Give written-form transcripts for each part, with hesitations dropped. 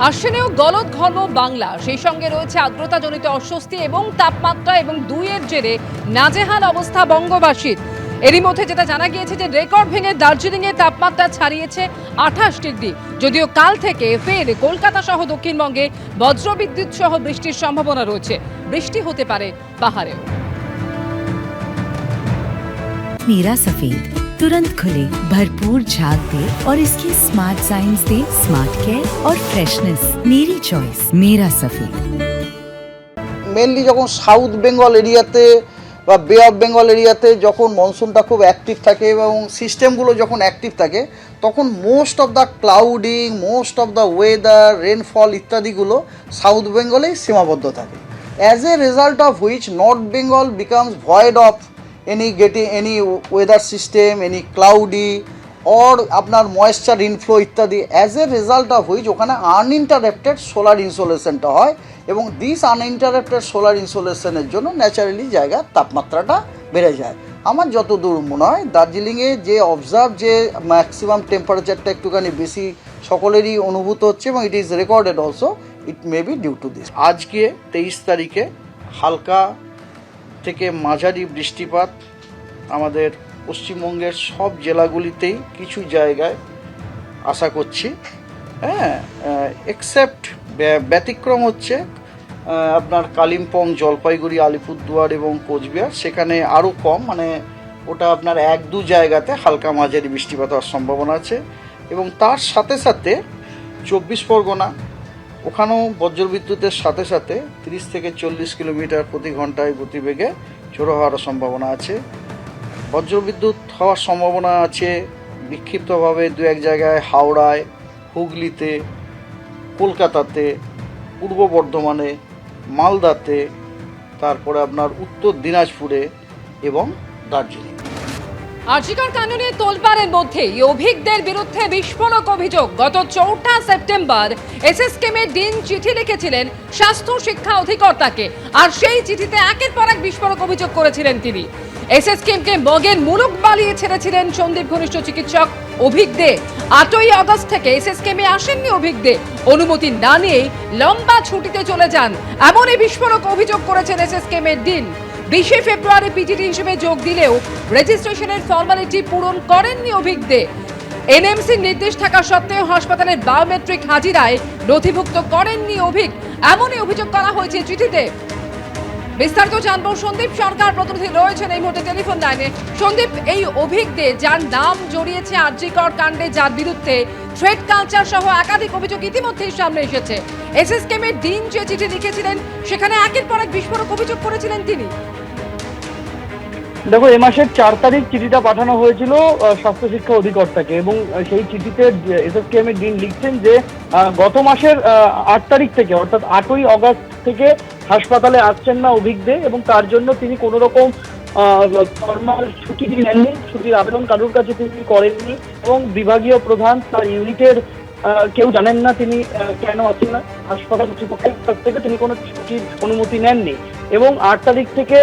আশ্বিনেও গলদঘর্ম বাংলা, সেই সঙ্গে রয়েছে আর্দ্রতাজনিত অস্বস্তি এবং তাপমাত্রা এবং দুইয়ের জেরে নাজেহাল অবস্থা বঙ্গবাসীর। এরই মধ্যে যেটা জানা গিয়েছে যে রেকর্ড ভেঙে দার্জিলিংয়ে তাপমাত্রা ছাড়িয়েছে 28 ডিগ্রি। যদিও কাল থেকে ফের কলকাতা সহ দক্ষিণবঙ্গে বজ্রবিদ্যুৎ সহ বৃষ্টির সম্ভাবনা রয়েছে। বৃষ্টি হতে পারে পাহাড়েও। नीरा सफेद तुरंत खुले, भरपूर झाग दे और इसकी स्मार्ट साइंस दे स्मार्ट केयर और फ्रेशनेस। मेरी चॉइस मेरा सफेद। মেনলি যখন সাউথ বেঙ্গল এরিয়াতে বা বে অফ বেঙ্গল এরিয়াতে যখন মনসুনটা খুব অ্যাক্টিভ থাকে এবং সিস্টেমগুলো যখন অ্যাক্টিভ থাকে, তখন most of the clouding, most of the weather, rainfall ইত্যাদিগুলো সাউথ বেঙ্গলেই সীমাবদ্ধ থাকে। As a result of which north Bengal becomes void of any weather system, any cloudy or আপনার ময়েশ্চার ইনফ্লো ইত্যাদি, as a result of which ওখানে uninterrupted solar ইনসোলেশনটা হয় এবং দিস আনইন্টারাপ্টেড সোলার ইনসোলেশনের জন্য ন্যাচারালি জায়গার তাপমাত্রাটা বেড়ে যায়। আমার যতদূর মনে হয় দার্জিলিংয়ে যে অবজার্ভ যে ম্যাক্সিমাম টেম্পারেচারটা একটুখানি বেশি সকলেরই অনুভূত হচ্ছে এবং it is recorded also, it may be due to this. আজকে 23 তারিখে হালকা থেকে মাঝারি বৃষ্টিপাত আমাদের পশ্চিমবঙ্গের সব জেলাগুলিতেই কিছু জায়গায় আশা করছি। এক্সেপ্ট ব্যতিক্রম হচ্ছে আপনার কালিম্পং, জলপাইগুড়ি, আলিপুরদুয়ার এবং কোচবিহার, সেখানে আরও কম, মানে ওটা আপনার 1-2 জায়গাতে হালকা মাঝারি বৃষ্টিপাত হওয়ার সম্ভাবনা আছে। এবং তার সাথে সাথে 24 পরগনা, ওখানেও বজ্রবিদ্যুতের সাথে সাথে 30 থেকে 40 কিলোমিটার প্রতি ঘন্টায় গতিবেগে ঝোড়ো হওয়ার সম্ভাবনা আছে। বজ্রবিদ্যুৎ হওয়ার সম্ভাবনা আছে বিক্ষিপ্তভাবে 2-1 জায়গায় হাওড়ায়, হুগলিতে, কলকাতাতে, পূর্ব বর্ধমানে, মালদাতে, তারপরে আপনার উত্তর দিনাজপুরে এবং দার্জিলিং। আরজিকর কাণ্ড নিয়ে তোলপাড়ের মধ্যেই অভিজ্ঞদের বিরুদ্ধে বিস্ফোরক অভিযোগ। গত 4 সেপ্টেম্বর এসএসকেএমের ডিন চিঠি লিখেছিলেন স্বাস্থ্য শিক্ষা অধিকর্তাকে, আর সেই চিঠিতে একের পর এক বিস্ফোরক অভিযোগ করেছিলেন তিনি। এসএসকেএমকে মগের মুলুক বালিয়ে ছেড়েছিলেন সন্দীপ ঘনিষ্ঠ চিকিৎসক অভিক দে। 8ই আগস্ট থেকে এসএসকেএমে আসেননি অভিক দে, অনুমতি না নিয়েই লম্বা ছুটিতে চলে যান, এমনই বিস্ফোরক অভিযোগ করেছেন এসএসকেএমের ডিন। 20 ফেব্রুয়ারি পিটিটি হিসেবে যোগ দিলেও রেজিস্ট্রেশনের ফর্মালিটি পূরণ করেননি অভিক দে। এনএমসির নির্দেশ থাকা সত্ত্বেও হাসপাতালের বায়োমেট্রিক হাজিরায় নথিভুক্ত করেননি অভিক, এমনই অভিযোগ করা হয়েছে চিঠিতে। বিস্তারিত জানবো, সন্দীপ সরকার প্রতিনিধি রয়েছেন এই মুহূর্তে টেলিফোন লাইনে। সন্দীপ, এই অভিক দে যার নাম জড়িয়েছে আরজিকর কাণ্ডে, যার বিরুদ্ধে থ্রেড কালচার সহ একাধিক অভিযোগ ইতিমধ্যেই সামনে এসেছে, এসএসকেএমের ডিন যে চিঠি লিখেছিলেন সেখানে একের পর এক বিস্ফোরক অভিযোগ করেছিলেন তিনি। দেখো, এ মাসের 4 তারিখ চিঠিটা পাঠানো হয়েছিল স্বাস্থ্য শিক্ষা অধিকর্তাকে এবং সেই চিঠিতে এসএসকেএম এর ডিন লিখছেন যে গত মাসের 8 তারিখ থেকে, অর্থাৎ 8ই আগস্ট থেকে হাসপাতালে আসছেন না অভিক দে এবং তার জন্য তিনি কোনো রকম ফর্মাল ছুটি নেননি, ছুটির আবেদন কারোর কাছে তিনি করেননি এবং বিভাগীয় প্রধান তার ইউনিটের কেউ জানেন না তিনি কেন আছেন না। হাসপাতাল কর্তৃপক্ষের কাছ থেকে তিনি কোনো ছুটির অনুমতি নেননি এবং 8 তারিখ থেকে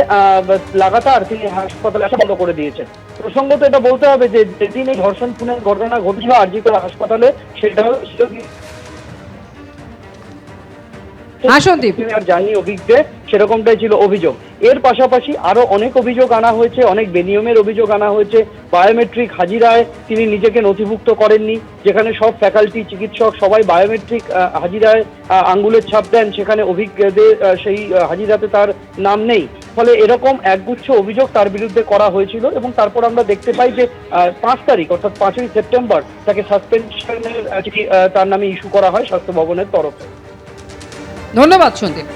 লাগাতার তিনি হাসপাতালে আসা বন্ধ করে দিয়েছেন। প্রসঙ্গত এটা বলতে হবে যে যেদিন এই ধর্ষণ খুনের ঘটনা ঘটেছিল আরজিকর হাসপাতালে, সেটা জানি অভিক দে, সেরকমটাই ছিল অভিযোগ। এর পাশাপাশি আরো অনেক অভিযোগ আনা হয়েছে, অনেক বেনিয়মের অভিযোগ আনা হয়েছে। বায়োমেট্রিক হাজিরায় তিনি নিজেকে নথিভুক্ত করেননি, যেখানে সব ফ্যাকাল্টি, চিকিৎসক সবাই বায়োমেট্রিক হাজিরায় আঙ্গুলের ছাপ দেন, সেখানে অভিক দে সেই হাজিরাতে তার নাম নেই। ফলে এরকম একগুচ্ছ অভিযোগ তার বিরুদ্ধে করা হয়েছিল এবং তারপর আমরা দেখতে পাই যে 5 তারিখ অর্থাৎ 5ই সেপ্টেম্বর তাকে সাসপেনশনের চিঠি তার নামে ইস্যু করা হয় স্বাস্থ্য ভবনের তরফে। ধন্যবাদ সন্দীপ।